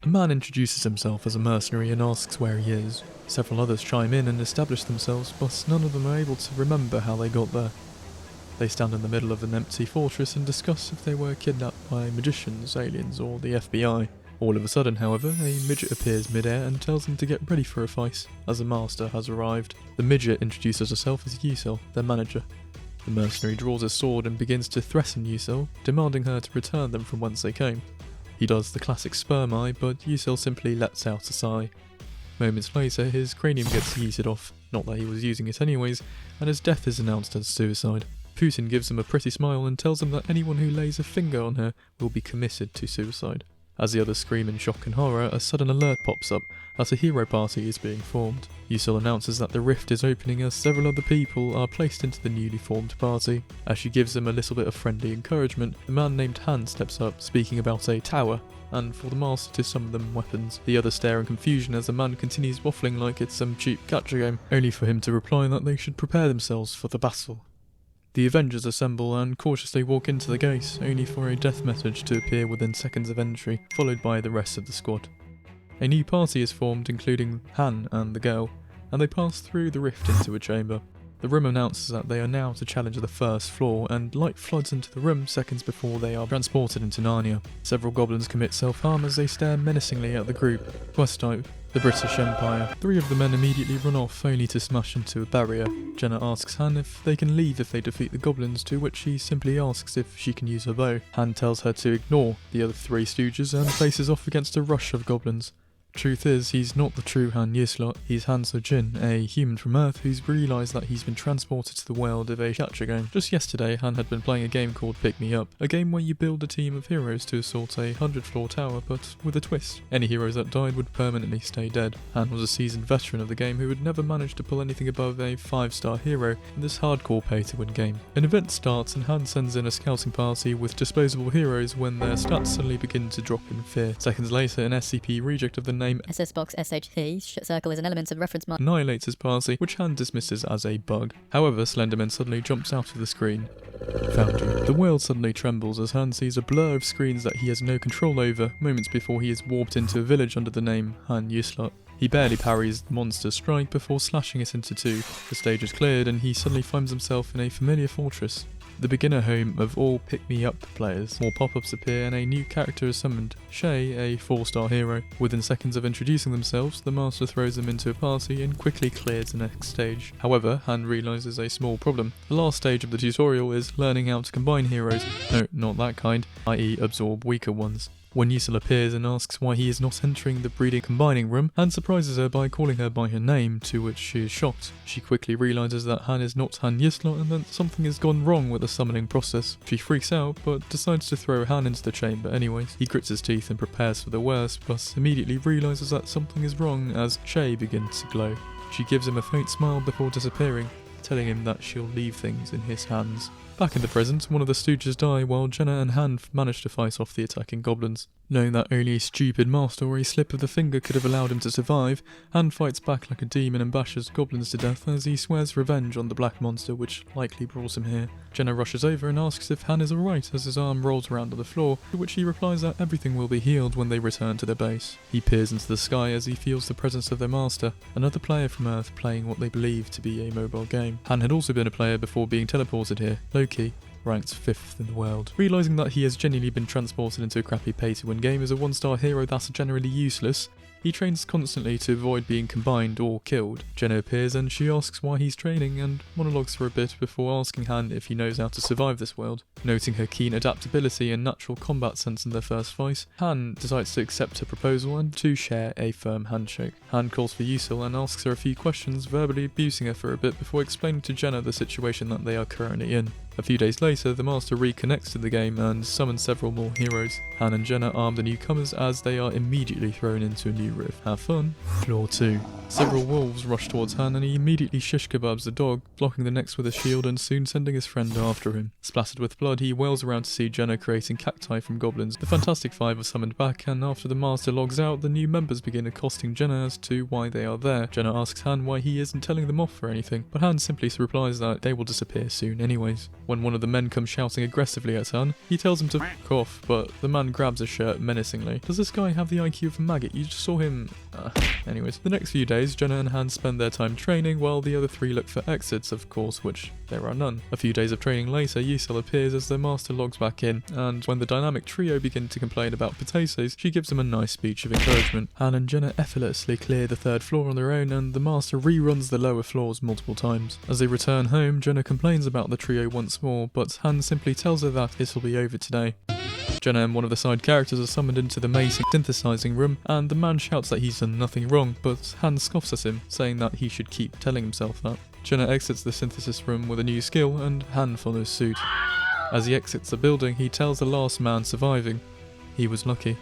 A man introduces himself as a mercenary and asks where he is. Several others chime in and establish themselves, but none of them are able to remember how they got there. They stand in the middle of an empty fortress and discuss if they were kidnapped by magicians, aliens, or the FBI. All of a sudden, however, a midget appears mid-air and tells them to get ready for a fight, as a master has arrived. The midget introduces herself as Yusel, their manager. The mercenary draws his sword and begins to threaten Yusel, demanding her to return them from whence they came. He does the classic sperm eye, but Yusel simply lets out a sigh. Moments later, his cranium gets yeeted off, not that he was using it anyways, and his death is announced as suicide. Putin gives him a pretty smile and tells him that anyone who lays a finger on her will be committed to suicide. As the others scream in shock and horror, a sudden alert pops up that a hero party is being formed. Yusel announces that the rift is opening as several other people are placed into the newly formed party. As she gives them a little bit of friendly encouragement, the man named Han steps up, speaking about a tower, and for the master to summon them weapons. The others stare in confusion as the man continues waffling like it's some cheap gacha game, only for him to reply that they should prepare themselves for the battle. The Avengers assemble and cautiously walk into the gate, only for a death message to appear within seconds of entry, followed by the rest of the squad. A new party is formed, including Han and the girl, and they pass through the rift into a chamber. The room announces that they are now to challenge the first floor, and light floods into the room seconds before they are transported into Narnia. Several goblins commit self-harm as they stare menacingly at the group. Quest type: the British Empire. 3 of the men immediately run off, only to smash into a barrier. Jenna asks Han if they can leave if they defeat the goblins, to which he simply asks if she can use her bow. Han tells her to ignore the other 3 stooges and faces off against a rush of goblins. Truth is, he's not the true Han Yislot, he's Han Sojin, a human from Earth who's realised that he's been transported to the world of a gacha game. Just yesterday, Han had been playing a game called Pick Me Up, a game where you build a team of heroes to assault a 100-floor tower, but with a twist. Any heroes that died would permanently stay dead. Han was a seasoned veteran of the game who had never managed to pull anything above a 5-star hero in this hardcore pay-to-win game. An event starts and Han sends in a scouting party with disposable heroes when their stats suddenly begin to drop in fear. Seconds later, an SCP reject of the name SSBox SHT circle is an element of reference mark annihilates his party, which Han dismisses as a bug. However, Slenderman suddenly jumps out of the screen. Found you. The world suddenly trembles as Han sees a blur of screens that he has no control over, moments before he is warped into a village under the name Han Yislot. He barely parries the monster's strike before slashing it into 2. The stage is cleared and he suddenly finds himself in a familiar fortress. The beginner home of all pick-me-up players. More pop-ups appear and a new character is summoned, Shay, a 4-star hero. Within seconds of introducing themselves, the master throws them into a party and quickly clears the next stage. However, Han realises a small problem. The last stage of the tutorial is learning how to combine heroes. No, not that kind, i.e. absorb weaker ones. When Yusel appears and asks why he is not entering the breeding combining room, Han surprises her by calling her by her name, to which she is shocked. She quickly realises that Han is not Han Yislot and that something has gone wrong with the summoning process. She freaks out, but decides to throw Han into the chamber anyways. He grits his teeth and prepares for the worst, but immediately realises that something is wrong as Shay begins to glow. She gives him a faint smile before disappearing, telling him that she'll leave things in his hands. Back in the present, one of the stooges die while Jenna and Han manage to fight off the attacking goblins. Knowing that only a stupid master or a slip of the finger could have allowed him to survive, Han fights back like a demon and bashes goblins to death as he swears revenge on the black monster which likely brought him here. Jenna rushes over and asks if Han is alright as his arm rolls around on the floor, to which he replies that everything will be healed when they return to their base. He peers into the sky as he feels the presence of their master, another player from Earth playing what they believe to be a mobile game. Han had also been a player before being teleported here, Loki, ranked 5th in the world. Realising that he has genuinely been transported into a crappy pay-to-win game as a 1-star hero that's generally useless, he trains constantly to avoid being combined or killed. Jenna appears and she asks why he's training and monologues for a bit before asking Han if he knows how to survive this world. Noting her keen adaptability and natural combat sense in their first fight, Han decides to accept her proposal and to share a firm handshake. Han calls for Yusel and asks her a few questions, verbally abusing her for a bit before explaining to Jenna the situation that they are currently in. A few days later, the master reconnects to the game and summons several more heroes. Han and Jenna arm the newcomers as they are immediately thrown into a new rift. Have fun. Floor 2. Several wolves rush towards Han and he immediately shish kebabs the dog, blocking the next with a shield and soon sending his friend after him. Splattered with blood, he wails around to see Jenna creating cacti from goblins. The Fantastic Five are summoned back, and after the master logs out, the new members begin accosting Jenna as to why they are there. Jenna asks Han why he isn't telling them off for anything, but Han simply replies that they will disappear soon anyways. When one of the men comes shouting aggressively at Han, he tells him to f**k off, but the man grabs his shirt menacingly. Does this guy have the IQ of a maggot? You just saw him... Anyways, the next few days, Jenna and Han spend their time training while the other three look for exits, of course, which there are none. A few days of training later, Yusel appears as their master logs back in, and when the dynamic trio begin to complain about potatoes, she gives them a nice speech of encouragement. Han and Jenna effortlessly clear the third floor on their own, and the master reruns the lower floors multiple times. As they return home, Jenna complains about the trio once more, but Han simply tells her that it'll be over today. Jenna and one of the side characters are summoned into the maze synthesizing room, and the man shouts that he's done nothing wrong, but Han scoffs at him, saying that he should keep telling himself that. Jenna exits the synthesis room with a new skill, and Han follows suit. As he exits the building, he tells the last man surviving he was lucky.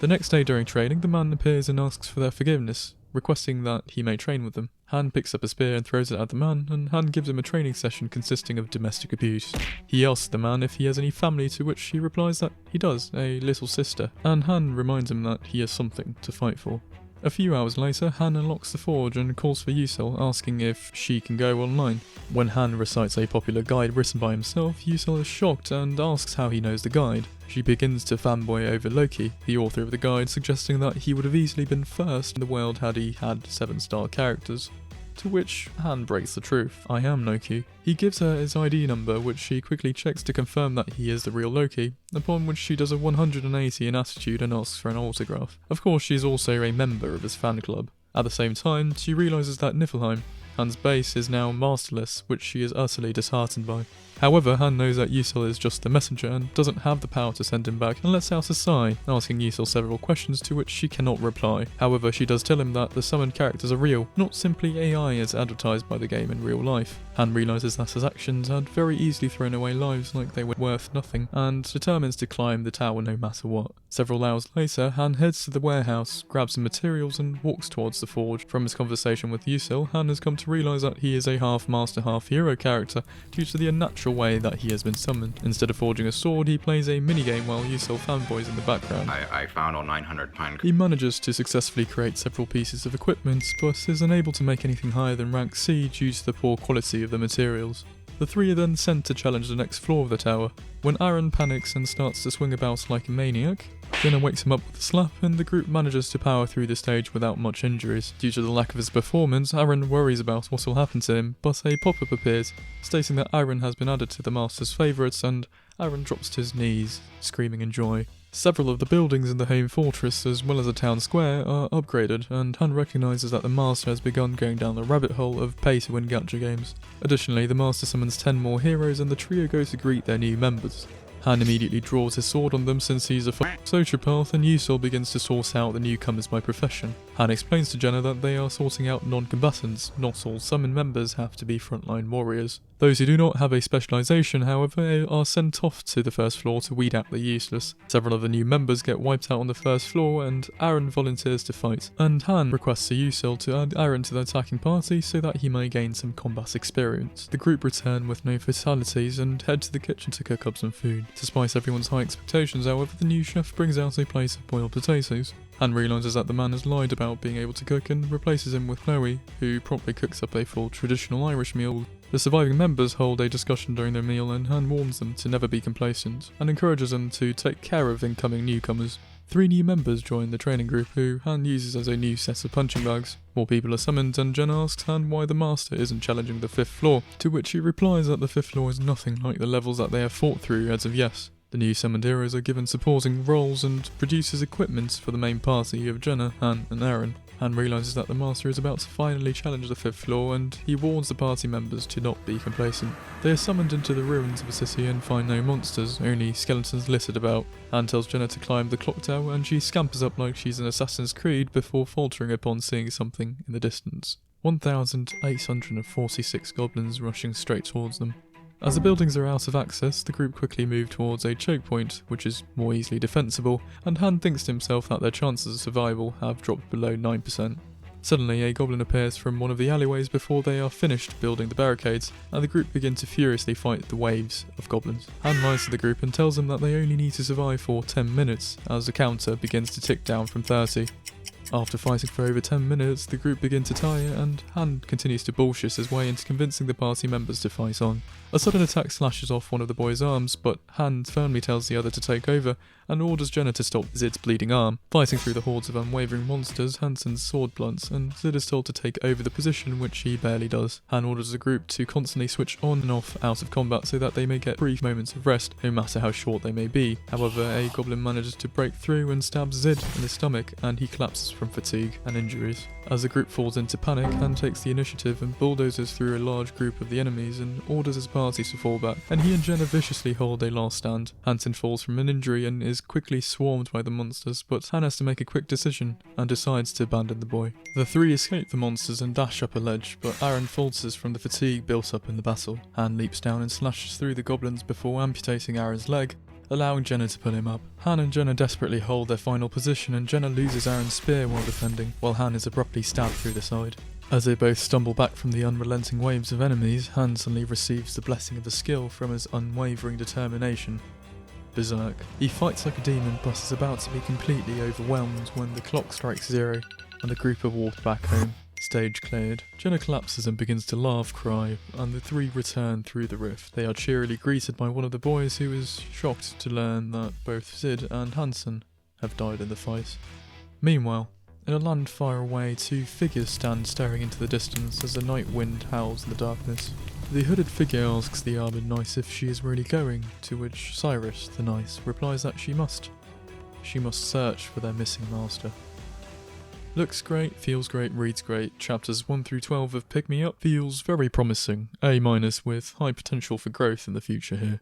The next day during training, the man appears and asks for their forgiveness, requesting that he may train with them. Han picks up a spear and throws it at the man, and Han gives him a training session consisting of domestic abuse. He asks the man if he has any family, to which he replies that he does, a little sister, and Han reminds him that he has something to fight for. A few hours later, Han unlocks the forge and calls for Yusel, asking if she can go online. When Han recites a popular guide written by himself, Yusel is shocked and asks how he knows the guide. She begins to fanboy over Loki, the author of the guide, suggesting that he would have easily been first in the world had he had 7-star characters. To which Han breaks the truth. I am Loki. He gives her his ID number, which she quickly checks to confirm that he is the real Loki, upon which she does a 180 in attitude and asks for an autograph. Of course, she is also a member of his fan club. At the same time, she realises that Niflheim, Han's base, is now masterless, which she is utterly disheartened by. However, Han knows that Yusel is just the messenger and doesn't have the power to send him back, and lets out a sigh, asking Yusel several questions to which she cannot reply. However, she does tell him that the summoned characters are real, not simply AI as advertised by the game in real life. Han realises that his actions had very easily thrown away lives like they were worth nothing, and determines to climb the tower no matter what. Several hours later, Han heads to the warehouse, grabs some materials and walks towards the forge. From his conversation with Yusel, Han has come to realise that he is a half master, half hero character due to the unnatural way that he has been summoned. Instead of forging a sword, he plays a minigame while Yusel fanboys in the background. I found all 900 pine. He manages to successfully create several pieces of equipment, but is unable to make anything higher than rank C due to the poor quality of the materials. The three are then sent to challenge the next floor of the tower. When Aaron panics and starts to swing about like a maniac, Jenna wakes him up with a slap, and the group manages to power through the stage without much injuries. Due to the lack of his performance, Aaron worries about what will happen to him, but a pop-up appears, stating that Aaron has been added to the Master's favourites, and Aaron drops to his knees, screaming in joy. Several of the buildings in the home fortress, as well as a town square, are upgraded, and Han recognises that the Master has begun going down the rabbit hole of pay-to-win gacha games. Additionally, the Master summons 10 more heroes, and the trio go to greet their new members. Han immediately draws his sword on them since he's a sociopath, and Yusel begins to source out the newcomers by profession. Han explains to Jenna that they are sorting out non-combatants. Not all summon members have to be frontline warriors. Those who do not have a specialisation, however, are sent off to the first floor to weed out the useless. Several of the new members get wiped out on the first floor, and Aaron volunteers to fight. And Han requests Yusel to add Aaron to the attacking party so that he may gain some combat experience. The group return with no fatalities and head to the kitchen to cook up some food. To spice everyone's high expectations, however, the new chef brings out a plate of boiled potatoes. Han realises that the man has lied about being able to cook and replaces him with Chloe, who promptly cooks up a full traditional Irish meal. The surviving members hold a discussion during their meal, and Han warns them to never be complacent and encourages them to take care of incoming newcomers. 3 new members join the training group, who Han uses as a new set of punching bags. More people are summoned, and Jenna asks Han why the Master isn't challenging the 5th floor, to which he replies that the 5th floor is nothing like the levels that they have fought through as of yet. The new summoned heroes are given supporting roles and produces equipment for the main party of Jenna, Han and Aaron. Han realises that the Master is about to finally challenge the 5th floor, and he warns the party members to not be complacent. They are summoned into the ruins of a city and find no monsters, only skeletons littered about. Han tells Jenna to climb the clock tower, and she scampers up like she's in Assassin's Creed before faltering upon seeing something in the distance. 1,846 goblins rushing straight towards them. As the buildings are out of access, the group quickly move towards a choke point, which is more easily defensible, and Han thinks to himself that their chances of survival have dropped below 9%. Suddenly, a goblin appears from one of the alleyways before they are finished building the barricades, and the group begin to furiously fight the waves of goblins. Han lies to the group and tells them that they only need to survive for 10 minutes, as the counter begins to tick down from 30. After fighting for over 10 minutes, the group begin to tire and Han continues to bullshit his way into convincing the party members to fight on. A sudden attack slashes off one of the boys' arms, but Han firmly tells the other to take over and orders Jenna to stop Zid's bleeding arm. Fighting through the hordes of unwavering monsters, Hansen's sword blunts and Zid is told to take over the position, which he barely does. Han orders the group to constantly switch on and off out of combat so that they may get brief moments of rest, no matter how short they may be. However, a goblin manages to break through and stabs Zid in the stomach, and he collapses from fatigue and injuries. As the group falls into panic, Han takes the initiative and bulldozes through a large group of the enemies and orders his party to fall back, and he and Jenna viciously hold a last stand. Hansen falls from an injury and is quickly swarmed by the monsters, but Han has to make a quick decision and decides to abandon the boy. The three escape the monsters and dash up a ledge, but Aaron falters from the fatigue built up in the battle. Han leaps down and slashes through the goblins before amputating Aaron's leg, allowing Jenna to pull him up. Han and Jenna desperately hold their final position, and Jenna loses Aaron's spear while defending, while Han is abruptly stabbed through the side. As they both stumble back from the unrelenting waves of enemies, Han suddenly receives the blessing of the skill from his unwavering determination. Berserk. He fights like a demon, but is about to be completely overwhelmed when the clock strikes 0 and the group are walked back home. Stage cleared. Jenna collapses and begins to laugh, cry, and the three return through the rift. They are cheerily greeted by one of the boys, who is shocked to learn that both Zid and Hansen have died in the fight. Meanwhile, in a land far away, two figures stand staring into the distance as the night wind howls in the darkness. The hooded figure asks the armoured Nice if she is really going, to which Cyrus, the Nice, replies that she must. She must search for their missing master. Looks great, feels great, reads great. Chapters 1 through 12 of Pick Me Up feels very promising. A- with high potential for growth in the future here.